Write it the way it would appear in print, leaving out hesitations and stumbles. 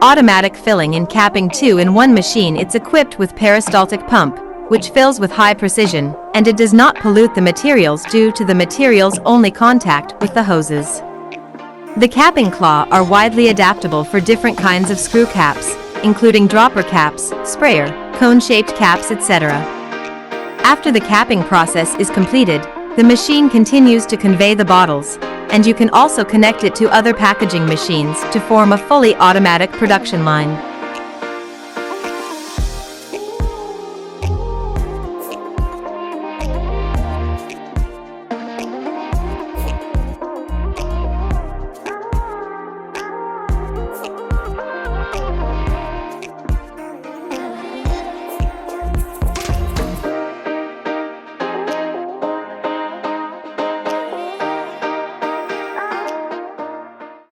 automatic filling and capping 2 in one machine. It's equipped with peristaltic pump, which fills with high precision, and it does not pollute the materials due to the material's only contact with the hoses. The capping claw are widely adaptable for different kinds of screw caps, including dropper caps, sprayer, cone-shaped caps, etc. After the capping process is completed, the machine continues to convey the bottles, and you can also connect it to other packaging machines to form a fully automatic production line.